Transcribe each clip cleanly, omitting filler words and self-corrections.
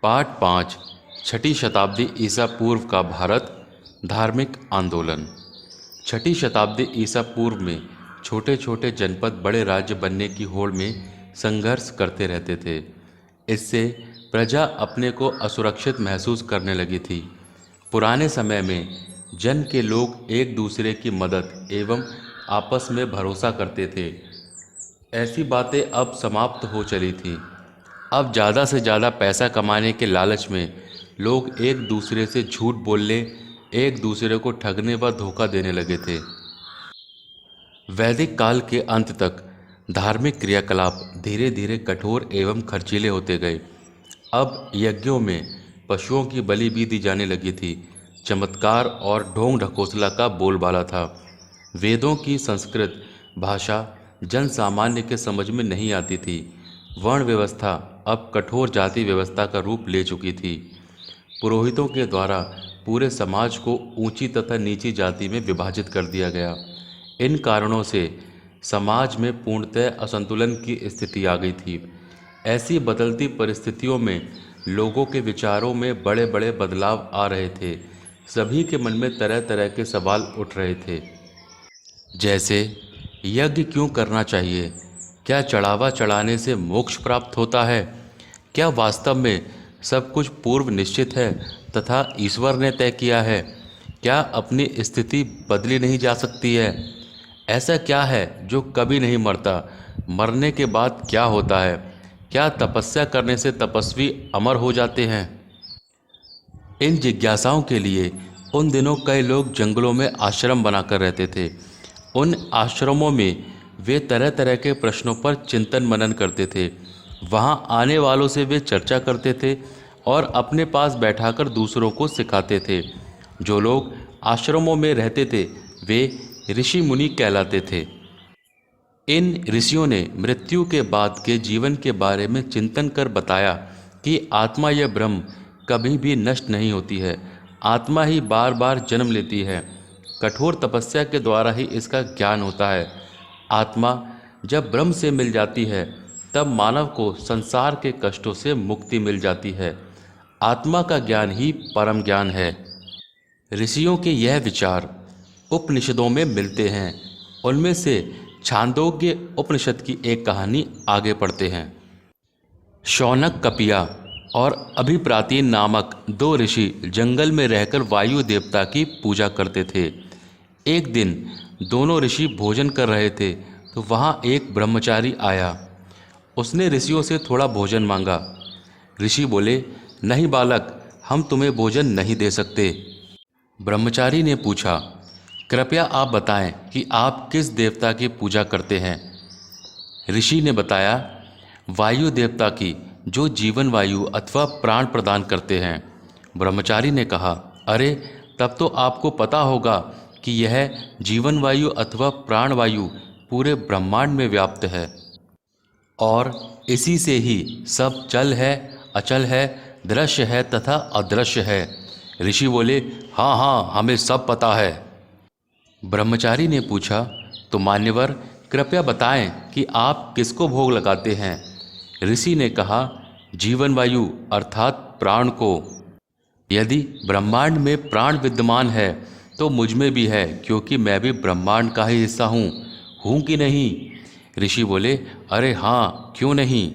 पाठ 5 छठी शताब्दी ईसा पूर्व का भारत धार्मिक आंदोलन। छठी शताब्दी ईसा पूर्व में छोटे छोटे जनपद बड़े राज्य बनने की होड़ में संघर्ष करते रहते थे। इससे प्रजा अपने को असुरक्षित महसूस करने लगी थी। पुराने समय में जन के लोग एक दूसरे की मदद एवं आपस में भरोसा करते थे। ऐसी बातें अब समाप्त हो चली थीं। अब ज़्यादा से ज़्यादा पैसा कमाने के लालच में लोग एक दूसरे से झूठ बोलने, एक दूसरे को ठगने व धोखा देने लगे थे। वैदिक काल के अंत तक धार्मिक क्रियाकलाप धीरे धीरे कठोर एवं खर्चीले होते गए। अब यज्ञों में पशुओं की बलि भी दी जाने लगी थी। चमत्कार और ढोंग ढकोसला का बोलबाला था। वेदों की संस्कृत भाषा जन सामान्य के समझ में नहीं आती थी। वर्ण व्यवस्था अब कठोर जाति व्यवस्था का रूप ले चुकी थी। पुरोहितों के द्वारा पूरे समाज को ऊंची तथा नीची जाति में विभाजित कर दिया गया। इन कारणों से समाज में पूर्णतः असंतुलन की स्थिति आ गई थी। ऐसी बदलती परिस्थितियों में लोगों के विचारों में बड़े बड़े बदलाव आ रहे थे। सभी के मन में तरह तरह के सवाल उठ रहे थे, जैसे यज्ञ क्यों करना चाहिए? क्या चढ़ावा चढ़ाने से मोक्ष प्राप्त होता है? क्या वास्तव में सब कुछ पूर्व निश्चित है तथा ईश्वर ने तय किया है? क्या अपनी स्थिति बदली नहीं जा सकती है? ऐसा क्या है जो कभी नहीं मरता? मरने के बाद क्या होता है? क्या तपस्या करने से तपस्वी अमर हो जाते हैं? इन जिज्ञासाओं के लिए उन दिनों कई लोग जंगलों में आश्रम बनाकर रहते थे। उन आश्रमों में वे तरह तरह के प्रश्नों पर चिंतन मनन करते थे। वहाँ आने वालों से वे चर्चा करते थे और अपने पास बैठाकर दूसरों को सिखाते थे। जो लोग आश्रमों में रहते थे वे ऋषि मुनि कहलाते थे। इन ऋषियों ने मृत्यु के बाद के जीवन के बारे में चिंतन कर बताया कि आत्मा या ब्रह्म कभी भी नष्ट नहीं होती है। आत्मा ही बार बार जन्म लेती है। कठोर तपस्या के द्वारा ही इसका ज्ञान होता है। आत्मा जब ब्रह्म से मिल जाती है तब मानव को संसार के कष्टों से मुक्ति मिल जाती है। आत्मा का ज्ञान ही परम ज्ञान है। ऋषियों के यह विचार उपनिषदों में मिलते हैं। उनमें से छांदोग्य उपनिषद की एक कहानी आगे पढ़ते हैं। शौनक, कपिया और अभिप्रातीन नामक दो ऋषि जंगल में रहकर वायु देवता की पूजा करते थे। एक दिन दोनों ऋषि भोजन कर रहे थे तो वहाँ एक ब्रह्मचारी आया। उसने ऋषियों से थोड़ा भोजन मांगा। ऋषि बोले, नहीं बालक, हम तुम्हें भोजन नहीं दे सकते। ब्रह्मचारी ने पूछा, कृपया आप बताएं कि आप किस देवता की पूजा करते हैं? ऋषि ने बताया, वायु देवता की, जो जीवन वायु अथवा प्राण प्रदान करते हैं। ब्रह्मचारी ने कहा, अरे तब तो आपको पता होगा कि यह जीवन वायु अथवा प्राण वायु पूरे ब्रह्मांड में व्याप्त है और इसी से ही सब चल है, अचल है, दृश्य है तथा अदृश्य है। ऋषि बोले, हाँ हाँ, हमें सब पता है। ब्रह्मचारी ने पूछा, तो मान्यवर कृपया बताएं कि आप किसको भोग लगाते हैं? ऋषि ने कहा, जीवन वायु अर्थात प्राण को। यदि ब्रह्मांड में प्राण विद्यमान है तो मुझ में भी है, क्योंकि मैं भी ब्रह्मांड का ही हिस्सा हूँ कि नहीं? ऋषि बोले, अरे हाँ, क्यों नहीं।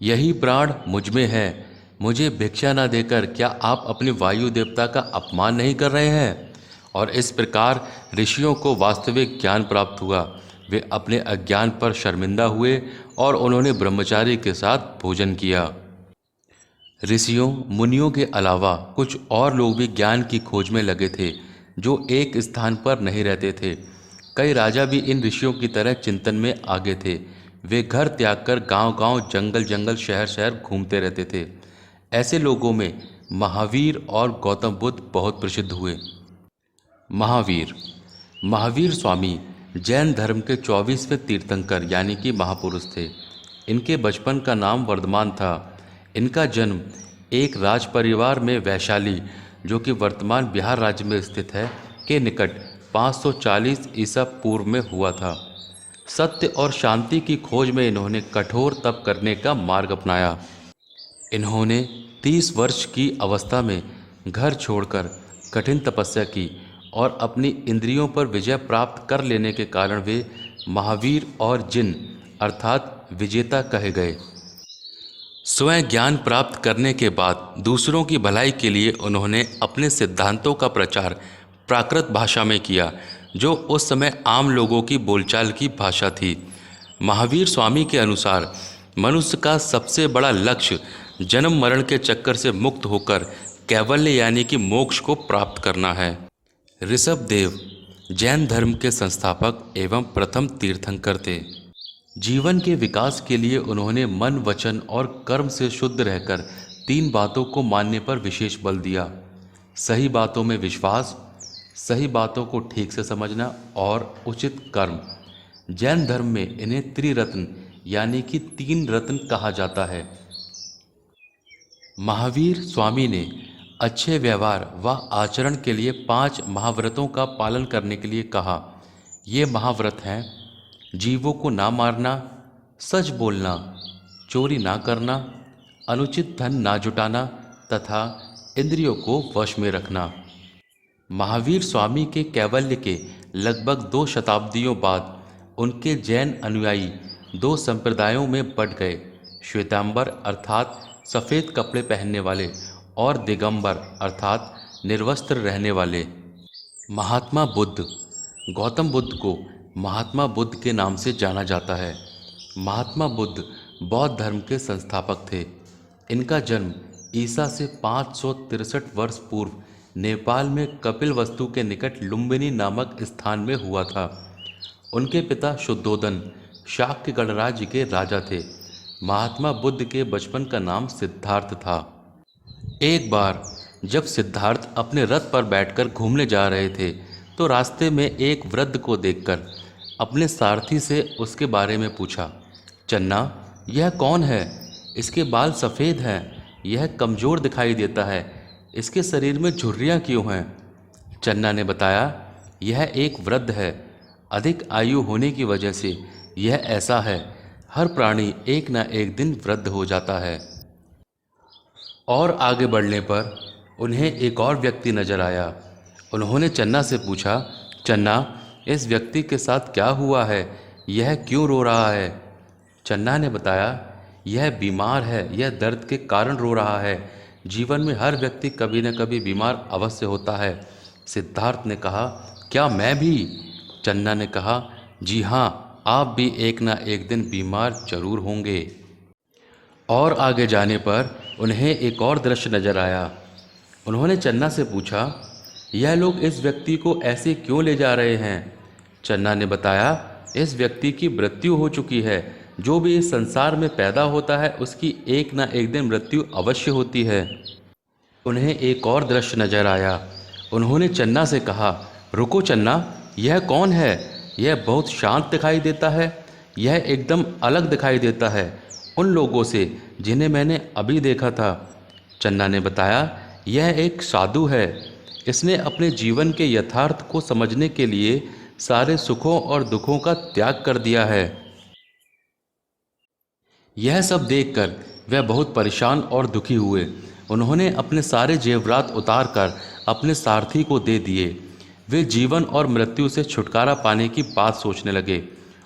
यही प्राण मुझ में है। मुझे भिक्षा न देकर क्या आप अपने वायु देवता का अपमान नहीं कर रहे हैं? और इस प्रकार ऋषियों को वास्तविक ज्ञान प्राप्त हुआ। वे अपने अज्ञान पर शर्मिंदा हुए और उन्होंने ब्रह्मचारी के साथ भोजन किया। ऋषियों मुनियों के अलावा कुछ और लोग भी ज्ञान की खोज में लगे थे, जो एक स्थान पर नहीं रहते थे। कई राजा भी इन ऋषियों की तरह चिंतन में आगे थे। वे घर त्याग कर गाँव-गाँव, जंगल जंगल, शहर शहर घूमते रहते थे। ऐसे लोगों में महावीर और गौतम बुद्ध बहुत प्रसिद्ध हुए। महावीर स्वामी जैन धर्म के 24वें तीर्थंकर यानी कि महापुरुष थे। इनके बचपन का नाम वर्धमान था। इनका जन्म एक राज परिवार में वैशाली, जो कि वर्तमान बिहार राज्य में स्थित है, के निकट 540 ईसा पूर्व में हुआ था। सत्य और शांति की खोज में इन्होंने कठोर तप करने का मार्ग अपनाया। इन्होंने 30 वर्ष की अवस्था में घर छोड़कर कठिन तपस्या की और अपनी इंद्रियों पर विजय प्राप्त कर लेने के कारण वे महावीर और जिन अर्थात विजेता कहे गए। स्वयं ज्ञान प्राप्त करने के बाद दूसरों की भलाई के लिए उन्होंने अपने सिद्धांतों का प्रचार प्राकृत भाषा में किया, जो उस समय आम लोगों की बोलचाल की भाषा थी। महावीर स्वामी के अनुसार मनुष्य का सबसे बड़ा लक्ष्य जन्म मरण के चक्कर से मुक्त होकर कैवल्य यानी कि मोक्ष को प्राप्त करना है। ऋषभदेव जैन धर्म के संस्थापक एवं प्रथम तीर्थंकर थे। जीवन के विकास के लिए उन्होंने मन, वचन और कर्म से शुद्ध रहकर 3 बातों को मानने पर विशेष बल दिया: सही बातों में विश्वास, सही बातों को ठीक से समझना और उचित कर्म। जैन धर्म में इन्हें त्रिरत्न यानी कि 3 रत्न कहा जाता है। महावीर स्वामी ने अच्छे व्यवहार व आचरण के लिए 5 महाव्रतों का पालन करने के लिए कहा। ये महाव्रत हैं: जीवों को ना मारना, सच बोलना, चोरी ना करना, अनुचित धन ना जुटाना तथा इंद्रियों को वश में रखना। महावीर स्वामी के कैवल्य के लगभग 2 शताब्दियों बाद उनके जैन अनुयायी 2 संप्रदायों में बंट गए: श्वेतांबर अर्थात सफ़ेद कपड़े पहनने वाले और दिगंबर अर्थात निर्वस्त्र रहने वाले। महात्मा बुद्ध गौतम बुद्ध को महात्मा बुद्ध के नाम से जाना जाता है। महात्मा बुद्ध बौद्ध धर्म के संस्थापक थे। इनका जन्म ईसा से 563 वर्ष पूर्व नेपाल में कपिलवस्तु के निकट लुम्बिनी नामक स्थान में हुआ था। उनके पिता शुद्धोदन शाक्य गणराज्य के राजा थे। महात्मा बुद्ध के बचपन का नाम सिद्धार्थ था। एक बार जब सिद्धार्थ अपने रथ पर बैठकर घूमने जा रहे थे तो रास्ते में एक वृद्ध को देखकर अपने सारथी से उसके बारे में पूछा: चन्ना, यह कौन है? इसके बाल सफ़ेद हैं, यह कमज़ोर दिखाई देता है, इसके शरीर में झुर्रियाँ क्यों हैं? चन्ना ने बताया, यह एक वृद्ध है, अधिक आयु होने की वजह से यह ऐसा है। हर प्राणी एक ना एक दिन वृद्ध हो जाता है। और आगे बढ़ने पर उन्हें एक और व्यक्ति नजर आया। उन्होंने चन्ना से पूछा: चन्ना, इस व्यक्ति के साथ क्या हुआ है? यह क्यों रो रहा है? चन्ना ने बताया, यह बीमार है, यह दर्द के कारण रो रहा है। जीवन में हर व्यक्ति कभी न कभी बीमार अवश्य होता है। सिद्धार्थ ने कहा, क्या मैं भी? चन्ना ने कहा, जी हाँ, आप भी एक ना एक दिन बीमार जरूर होंगे। और आगे जाने पर उन्हें एक और दृश्य नजर आया। उन्होंने चन्ना से पूछा, यह लोग इस व्यक्ति को ऐसे क्यों ले जा रहे हैं? चन्ना ने बताया, इस व्यक्ति की मृत्यु हो चुकी है। जो भी इस संसार में पैदा होता है उसकी एक ना एक दिन मृत्यु अवश्य होती है। उन्हें एक और दृश्य नजर आया। उन्होंने चन्ना से कहा, रुको चन्ना, यह कौन है? यह बहुत शांत दिखाई देता है, यह एकदम अलग दिखाई देता है उन लोगों से जिन्हें मैंने अभी देखा था। चन्ना ने बताया, यह एक साधु है। इसने अपने जीवन के यथार्थ को समझने के लिए सारे सुखों और दुखों का त्याग कर दिया है। यह सब देखकर वह बहुत परेशान और दुखी हुए। उन्होंने अपने सारे जेवरात उतार कर अपने सारथी को दे दिए। वे जीवन और मृत्यु से छुटकारा पाने की बात सोचने लगे।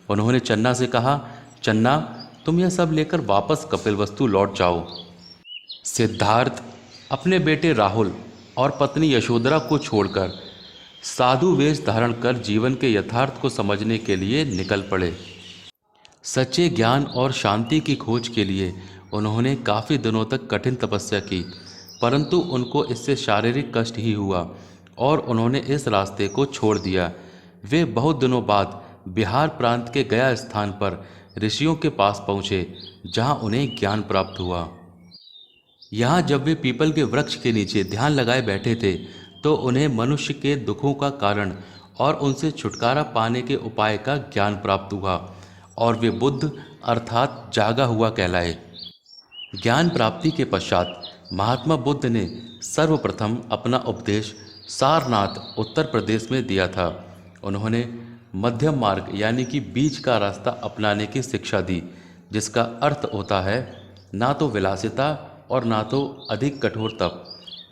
उन्होंने चन्ना से कहा, चन्ना, तुम यह सब लेकर वापस कपिलवस्तु लौट जाओ। सिद्धार्थ अपने बेटे राहुल और पत्नी यशोधरा को छोड़कर साधु वेश धारण कर जीवन के यथार्थ को समझने के लिए निकल पड़े। सच्चे ज्ञान और शांति की खोज के लिए उन्होंने काफ़ी दिनों तक कठिन तपस्या की, परंतु उनको इससे शारीरिक कष्ट ही हुआ और उन्होंने इस रास्ते को छोड़ दिया। वे बहुत दिनों बाद बिहार प्रांत के गया स्थान पर ऋषियों के पास पहुँचे, जहाँ उन्हें ज्ञान प्राप्त हुआ। यहाँ जब वे पीपल के वृक्ष के नीचे ध्यान लगाए बैठे थे तो उन्हें मनुष्य के दुखों का कारण और उनसे छुटकारा पाने के उपाय का ज्ञान प्राप्त हुआ और वे बुद्ध अर्थात जागा हुआ कहलाए। ज्ञान प्राप्ति के पश्चात महात्मा बुद्ध ने सर्वप्रथम अपना उपदेश सारनाथ उत्तर प्रदेश में दिया था। उन्होंने मध्यम मार्ग यानी कि बीच का रास्ता अपनाने की शिक्षा दी, जिसका अर्थ होता है ना तो विलासिता और ना तो अधिक कठोर तप।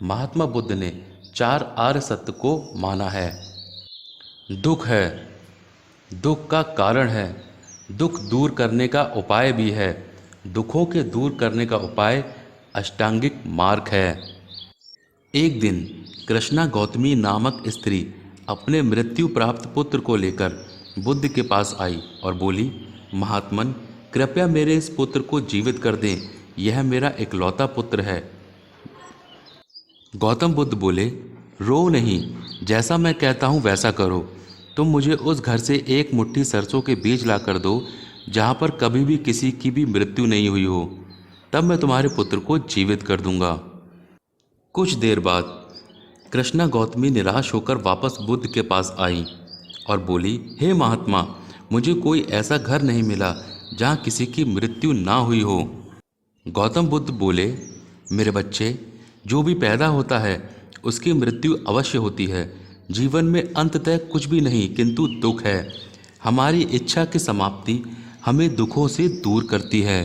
महात्मा बुद्ध ने 4 आर्य सत्य को माना है। दुख है, दुख का कारण है, दुख दूर करने का उपाय भी है। दुखों के दूर करने का उपाय अष्टांगिक मार्ग है। एक दिन कृष्णा गौतमी नामक स्त्री अपने मृत्यु प्राप्त पुत्र को लेकर बुद्ध के पास आई और बोली, महात्मन, कृपया मेरे इस पुत्र को जीवित कर दें, यह मेरा इकलौता पुत्र है। गौतम बुद्ध बोले, रो नहीं, जैसा मैं कहता हूँ वैसा करो। तुम मुझे उस घर से एक मुट्ठी सरसों के बीज ला कर दो जहाँ पर कभी भी किसी की भी मृत्यु नहीं हुई हो, तब मैं तुम्हारे पुत्र को जीवित कर दूंगा। कुछ देर बाद कृष्णा गौतमी निराश होकर वापस बुद्ध के पास आई और बोली, हे महात्मा, मुझे कोई ऐसा घर नहीं मिला जहाँ किसी की मृत्यु ना हुई हो। गौतम बुद्ध बोले, मेरे बच्चे, जो भी पैदा होता है उसकी मृत्यु अवश्य होती है। जीवन में अंततः कुछ भी नहीं किंतु दुख है। हमारी इच्छा की समाप्ति हमें दुखों से दूर करती है।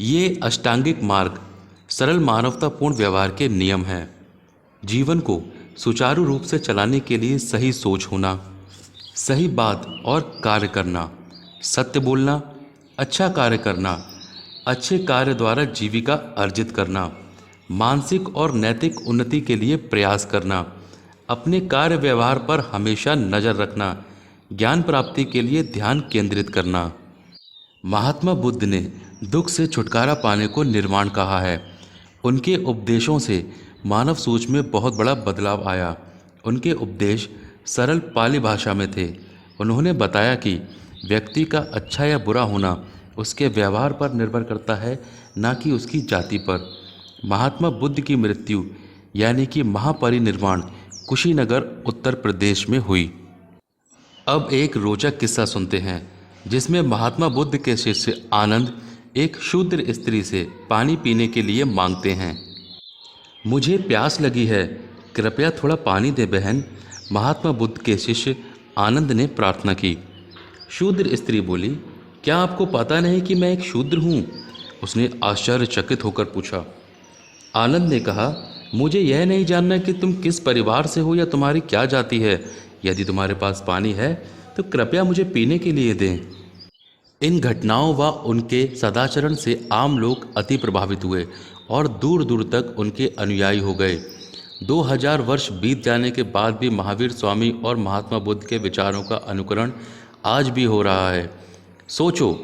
ये अष्टांगिक मार्ग सरल मानवतापूर्ण व्यवहार के नियम हैं। जीवन को सुचारू रूप से चलाने के लिए सही सोच होना, सही बात और कार्य करना, सत्य बोलना, अच्छा कार्य करना, अच्छे कार्य द्वारा जीविका अर्जित करना, मानसिक और नैतिक उन्नति के लिए प्रयास करना, अपने कार्य व्यवहार पर हमेशा नज़र रखना, ज्ञान प्राप्ति के लिए ध्यान केंद्रित करना। महात्मा बुद्ध ने दुख से छुटकारा पाने को निर्वाण कहा है। उनके उपदेशों से मानव सोच में बहुत बड़ा बदलाव आया। उनके उपदेश सरल पाली भाषा में थे। उन्होंने बताया कि व्यक्ति का अच्छा या बुरा होना उसके व्यवहार पर निर्भर करता है, न कि उसकी जाति पर। महात्मा बुद्ध की मृत्यु यानी कि महापरिनिर्वाण कुशीनगर उत्तर प्रदेश में हुई। अब एक रोचक किस्सा सुनते हैं जिसमें महात्मा बुद्ध के शिष्य आनंद एक शूद्र स्त्री से पानी पीने के लिए मांगते हैं। मुझे प्यास लगी है, कृपया थोड़ा पानी दे बहन, महात्मा बुद्ध के शिष्य आनंद ने प्रार्थना की। शूद्र स्त्री बोली, क्या आपको पता नहीं कि मैं एक शूद्र हूँ? उसने आश्चर्यचकित होकर पूछा। आनंद ने कहा, मुझे यह नहीं जानना कि तुम किस परिवार से हो या तुम्हारी क्या जाति है। यदि तुम्हारे पास पानी है तो कृपया मुझे पीने के लिए दें। इन घटनाओं व उनके सदाचरण से आम लोग अति प्रभावित हुए और दूर दूर तक उनके अनुयायी हो गए। 2000 वर्ष बीत जाने के बाद भी महावीर स्वामी और महात्मा बुद्ध के विचारों का अनुकरण आज भी हो रहा है। सोचो,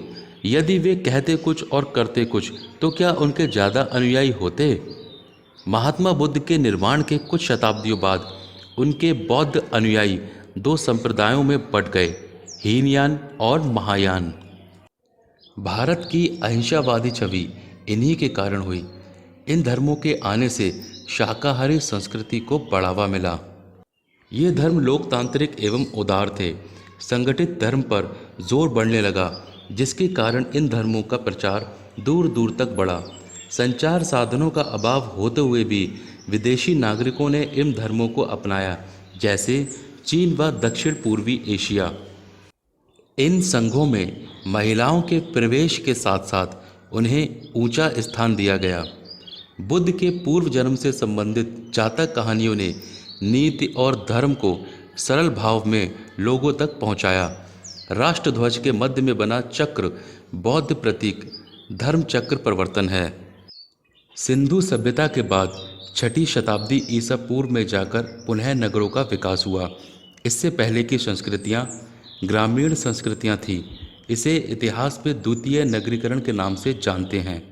यदि वे कहते कुछ और करते कुछ तो क्या उनके ज़्यादा अनुयायी होते? महात्मा बुद्ध के निर्वाण के कुछ शताब्दियों बाद उनके बौद्ध अनुयायी 2 संप्रदायों में बंट गए, हीनयान और महायान। भारत की अहिंसावादी छवि इन्हीं के कारण हुई। इन धर्मों के आने से शाकाहारी संस्कृति को बढ़ावा मिला। ये धर्म लोकतांत्रिक एवं उदार थे। संगठित धर्म पर जोर बढ़ने लगा, जिसके कारण इन धर्मों का प्रचार दूर दूर तक बढ़ा। संचार साधनों का अभाव होते हुए भी विदेशी नागरिकों ने इन धर्मों को अपनाया, जैसे चीन व दक्षिण पूर्वी एशिया। इन संघों में महिलाओं के प्रवेश के साथ साथ उन्हें ऊंचा स्थान दिया गया। बुद्ध के पूर्व जन्म से संबंधित जातक कहानियों ने नीति और धर्म को सरल भाव में लोगों तक पहुंचाया। राष्ट्रध्वज के मध्य में बना चक्र बौद्ध प्रतीक धर्म चक्र प्रवर्तन है। सिंधु सभ्यता के बाद 6ठी शताब्दी ईसा पूर्व में जाकर पुनः नगरों का विकास हुआ। इससे पहले की संस्कृतियाँ ग्रामीण संस्कृतियाँ थीं। इसे इतिहास में द्वितीय नगरीकरण के नाम से जानते हैं।